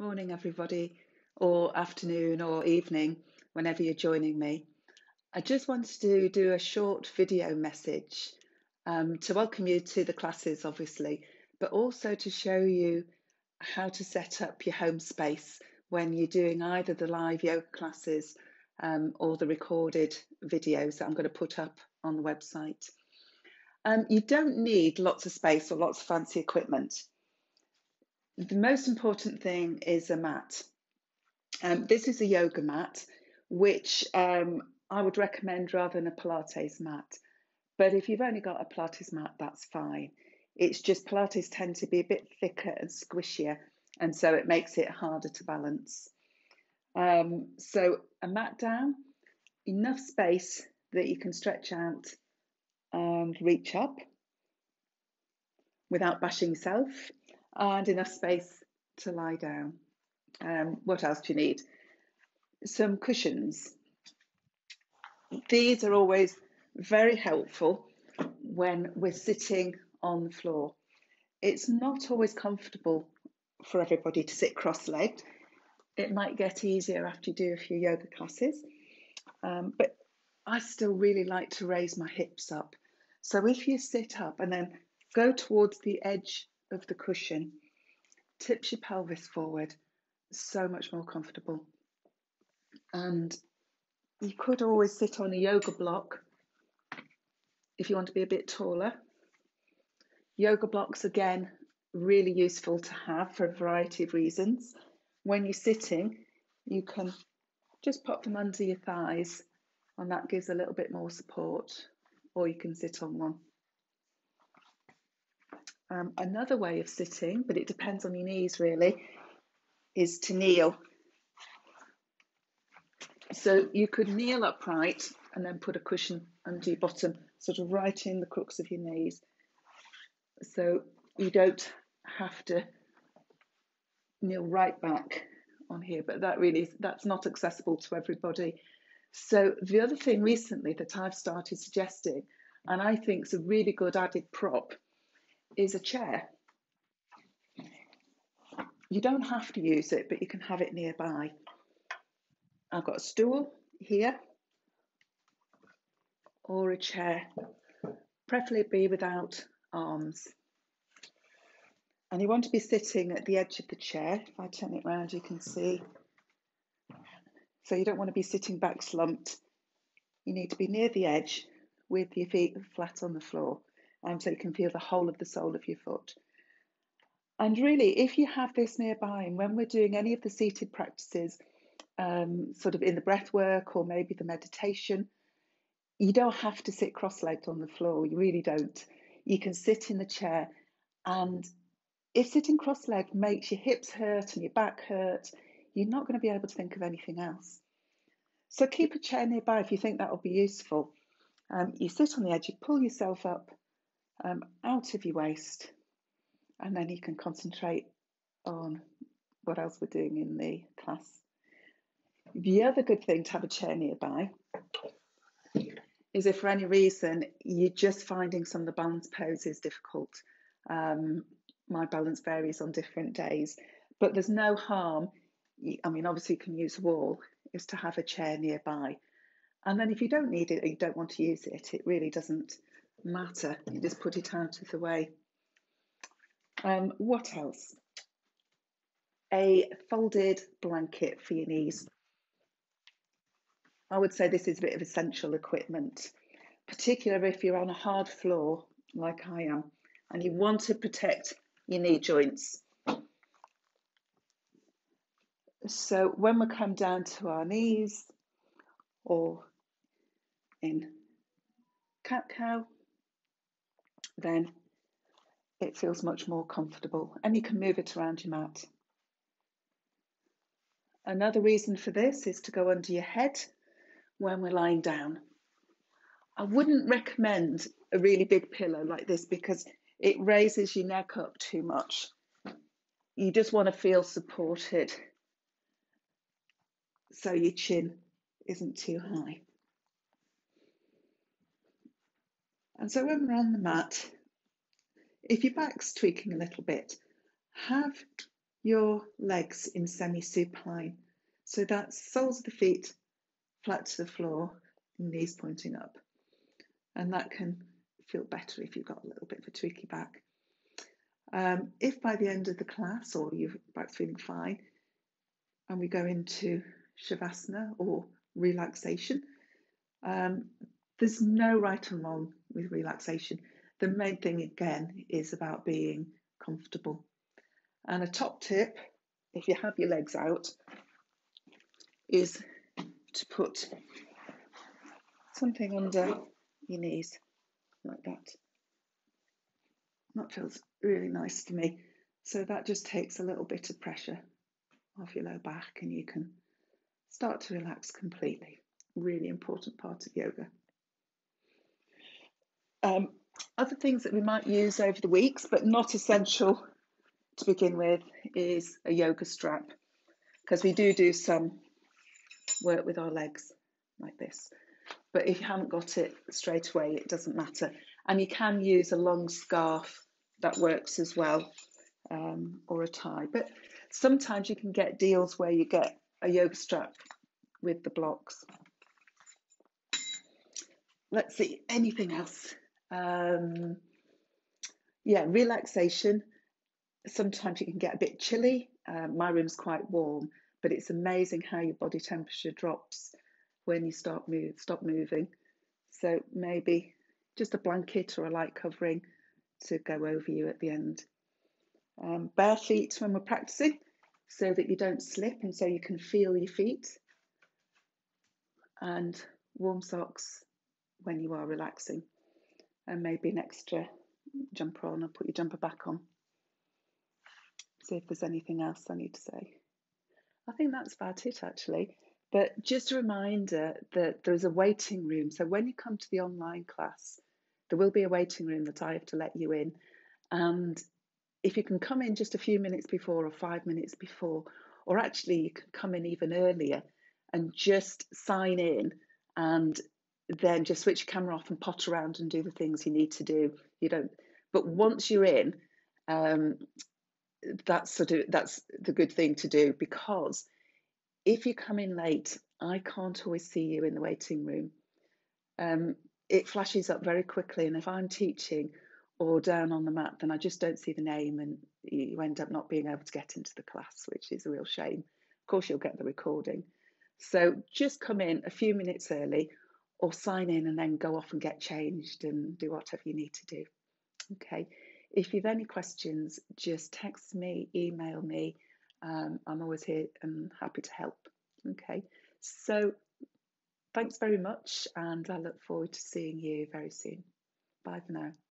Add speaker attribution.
Speaker 1: Morning, everybody, or afternoon or evening, whenever you're joining me. I just wanted to do a short video message to welcome you to the classes, obviously, but also to show you how to set up your home space when you're doing either the live yoga classes or the recorded videos that I'm going to put up on the website. You don't need lots of space or lots of fancy equipment. The most important thing is a mat. This is a yoga mat, which I would recommend rather than a Pilates mat. But if you've only got a Pilates mat, that's fine. It's just Pilates tend to be a bit thicker and squishier, and so it makes it harder to balance. So a mat down, enough space that you can stretch out and reach up without bashing yourself, and enough space to lie down. What else do you need? Some cushions. These are always very helpful when we're sitting on the floor. It's not always comfortable for everybody to sit cross-legged. It might get easier after you do a few yoga classes, but I still really like to raise my hips up. So if you sit up and then go towards the edge of the cushion, tips your pelvis forward, so much more comfortable. And you could always sit on a yoga block if you want to be a bit taller. Yoga blocks, again, really useful to have for a variety of reasons. When you're sitting, you can just pop them under your thighs, and that gives a little bit more support, or you can sit on one. Another way of sitting, but it depends on your knees really, is to kneel. So you could kneel upright and then put a cushion under your bottom, sort of right in the crooks of your knees. So you don't have to kneel right back on here, but that's not accessible to everybody. So the other thing recently that I've started suggesting, and I think is a really good added prop, is a chair. You don't have to use it, but you can have it nearby. I've got a stool here or a chair, preferably without arms. And you want to be sitting at the edge of the chair. If I turn it around, you can see. So you don't want to be sitting back slumped. You need to be near the edge with your feet flat on the floor, so you can feel the whole of the sole of your foot. And really, if you have this nearby, and when we're doing any of the seated practices, sort of in the breath work or maybe the meditation, you don't have to sit cross-legged on the floor. You really don't. You can sit in the chair, and if sitting cross-legged makes your hips hurt and your back hurt, you're not going to be able to think of anything else. So keep a chair nearby if you think that will be useful. You sit on the edge, you pull yourself up out of your waist, and then you can concentrate on what else we're doing in the class. The other good thing to have a chair nearby is if for any reason you're just finding some of the balance poses difficult. My balance varies on different days, but there's no harm. I mean, obviously you can use a wall, is to have a chair nearby. And then if you don't need it or you don't want to use it, it really doesn't matter. You just put it out of the way. What else? A folded blanket for your knees. I would say this is a bit of essential equipment, particularly if you're on a hard floor like I am and you want to protect your knee joints. So when we come down to our knees or in cat-cow, then it feels much more comfortable and you can move it around your mat. Another reason for this is to go under your head when we're lying down. I wouldn't recommend a really big pillow like this because it raises your neck up too much. You just want to feel supported so your chin isn't too high. And so when we're on the mat, if your back's tweaking a little bit, have your legs in semi-supine. So that's soles of the feet flat to the floor, knees pointing up. And that can feel better if you've got a little bit of a tweaky back. If by the end of the class or your back's feeling fine and we go into Shavasana or relaxation, there's no right and wrong with relaxation. The main thing again is about being comfortable. And a top tip, if you have your legs out, is to put something under your knees like that. That feels really nice to me. So that just takes a little bit of pressure off your low back and you can start to relax completely. Really important part of yoga. Other things that we might use over the weeks, but not essential to begin with, is a yoga strap, because we do some work with our legs like this. But if you haven't got it straight away, it doesn't matter. And you can use a long scarf, that works as well, or a tie. But sometimes you can get deals where you get a yoga strap with the blocks. Let's see, anything else? Yeah, relaxation. Sometimes you can get a bit chilly. My room's quite warm, but it's amazing how your body temperature drops when you stop moving. So maybe just a blanket or a light covering to go over you at the end. Bare feet when we're practicing, so that you don't slip and so you can feel your feet. And warm socks when you are relaxing. And maybe an extra jumper on, or put your jumper back on. See if there's anything else I need to say. I think that's about it actually. But just a reminder that there's a waiting room. So when you come to the online class, there will be a waiting room that I have to let you in. And if you can come in just a few minutes before or 5 minutes before, or actually you can come in even earlier and just sign in and then just switch your camera off and potter around and do the things you need to do. But once you're in, that's the good thing to do, because if you come in late, I can't always see you in the waiting room. It flashes up very quickly, and if I'm teaching or down on the mat, then I just don't see the name and you end up not being able to get into the class, which is a real shame. Of course, you'll get the recording. So just come in a few minutes early or sign in and then go off and get changed and do whatever you need to do. Okay. If you've any questions, just text me, email me. I'm always here and happy to help. Okay. So thanks very much, and I look forward to seeing you very soon. Bye for now.